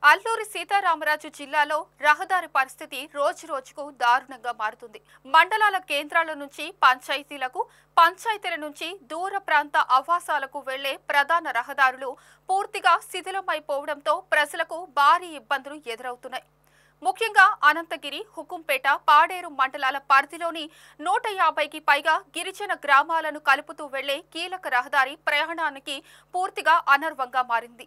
అల్లూరి సీతారామరాజు జిల్లాలో రహదారి పరిస్థితి రోజురోజుకు దారుణంగా మారుతుంది. మండలాల కేంద్రాల నుంచి పంచాయతీల నుంచి దూర ప్రాంత ఆవాసాలకు వెళ్లే ప్రధాన రహదారులు పూర్తిగా శిథిలమైపోవడంతో ప్రజలకు భారీ ఇబ్బందులు ఎదురవుతున్నాయి. ముఖ్యంగా అనంతగిరి, హుకుంపేట, పాడేరు మండలాల పరిధిలోని 150కి పైగా గిరిజన గ్రామాలను కలుపుతూ వెళ్లే కీలక రహదారి ప్రయాణానికి పూర్తిగా అనర్వంగా మారింది.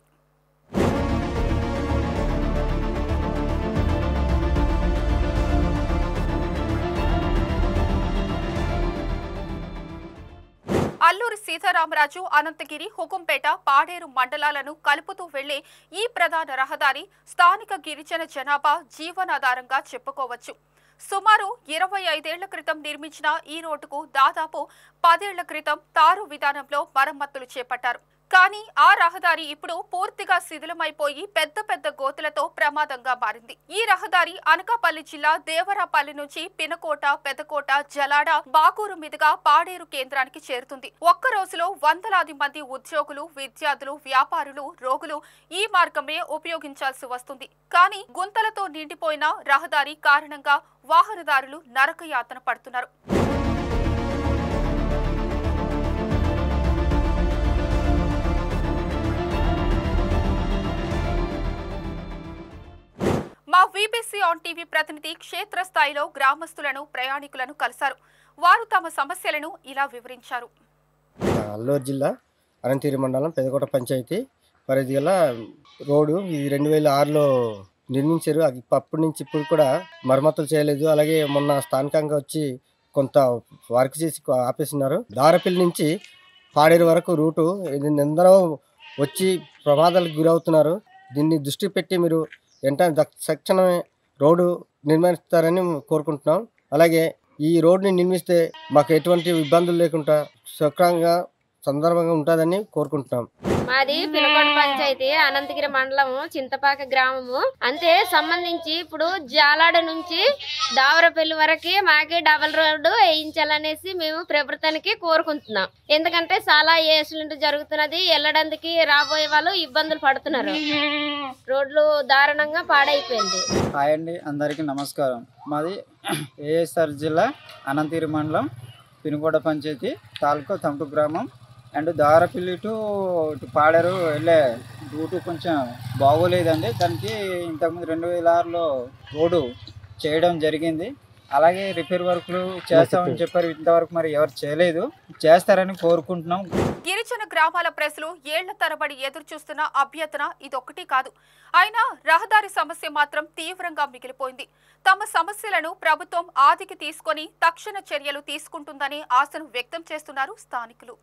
అల్లూరి సీతారామరాజు, అనంతగిరి, హుకుంపేట, పాడేరు మండలాలను కలుపుతూ వెళ్లే ఈ ప్రధాన రహదారి స్థానిక గిరిజన జనాభా జీవనాధారంగా చెప్పుకోవచ్చు. సుమారు 25 ఏళ్ల క్రితం నిర్మించిన ఈ రోడ్డుకు దాదాపు 10 ఏళ్ల క్రితం తారు విధానంలో మరమ్మతులు చేపట్టారు. కానీ ఆ రహదారి ఇప్పుడు పూర్తిగా శిథిలమైపోయి పెద్ద పెద్ద గోతులతో ప్రమాదంగా మారింది. ఈ రహదారి అనకాపల్లి జిల్లా దేవరాపల్లి నుంచి పినకోట, పెదకోట, జలాడ, బాకూరు మీదుగా పాడేరు కేంద్రానికి చేరుతుంది. ఒక్క రోజులో వందలాది మంది ఉద్యోగులు, విద్యార్థులు, వ్యాపారులు, రోగులు ఈ మార్గమే ఉపయోగించాల్సి వస్తుంది. కానీ గుంతలతో నిండిపోయిన రహదారి కారణంగా వాహనదారులు నరకయాతన పడుతున్నారు. మా వీబీసీ ఆన్ టీవీ ప్రతినిధి క్షేత్రస్థాయిలో గ్రామస్తులను, ప్రయాణికులను కలిశారు. వారు తమ సమస్యలను ఇలా వివరించారు. అల్లూరు జిల్లా అనంతగిరి మండలం పెదకోట పంచాయతీ పరిధి గల రోడ్డు ఇది 2006లో నిర్మించారు. అది అప్పటి నుంచి ఇప్పుడు కూడా మరమ్మతులు చేయలేదు. అలాగే మొన్న స్థానికంగా వచ్చి కొంత వర్క్ చేసి ఆపేస్తున్నారు. దారపల్లి నుంచి పాడేరు వరకు రూటు ఎందరో వచ్చి ప్రమాదాలకు గురవుతున్నారు. దీన్ని దృష్టి పెట్టి మీరు వెంటనే తక్షణమే రోడ్డు నిర్మిస్తారని కోరుకుంటున్నాం. అలాగే ఈ రోడ్డుని నిర్మిస్తే మాకు ఎటువంటి ఇబ్బందులు లేకుండా సక్రమంగా సందర్భంగా ఉంటుందని కోరుకుంటున్నాం. మాది పినకోట పంచాయతీ అనంతగిరి మండలము చింతపాక గ్రామము. అంతే సంబంధించి ఇప్పుడు జాలాడ నుంచి దావరపల్లి వరకు మాకే డబల్ రోడ్డు వేయించాలనేసి మేము ప్రభుత్వానికి కోరుకుంటున్నాం. ఎందుకంటే చాలా యాక్సిడెంట్ జరుగుతున్నది, వెళ్ళడానికి రాబోయే వాళ్ళు ఇబ్బందులు పడుతున్నారు. రోడ్లు దారుణంగా పాడైపోయింది. హాయ్ అండి, అందరికీ నమస్కారం. మాది ఏఎస్ఆర్ జిల్లా అనంతగిరి మండలం పినకోట పంచాయతీ తాలూకా తమటు గ్రామం. అండ్ దారపల్లి టు పాడేరు వెళ్ళే రూటు కొంచెం బాగోలేదండి. దానికి ఇంతకుముందు 2006లో రోడ్డు చేయడం జరిగింది. అలాగే రిపేర్ వర్క్లు చేస్తామని చెప్పారు. ఇంతవరకు మరి ఎవరు చేయలేదు, చేస్తారని కోరుకుంటున్నాం. గిరిజన గ్రామాల ప్రజలు ఏళ్ల తరబడి ఎదురు చూస్తున్న అభ్యర్థన ఇదొక్కటి కాదు. అయినా రహదారి సమస్య మాత్రం తీవ్రంగా మిగిలిపోయింది. తమ సమస్యలను ప్రభుత్వం ఆదికి తీసుకొని తక్షణ చర్యలు తీసుకుంటుందని ఆశను వ్యక్తం చేస్తున్నారు స్థానికులు.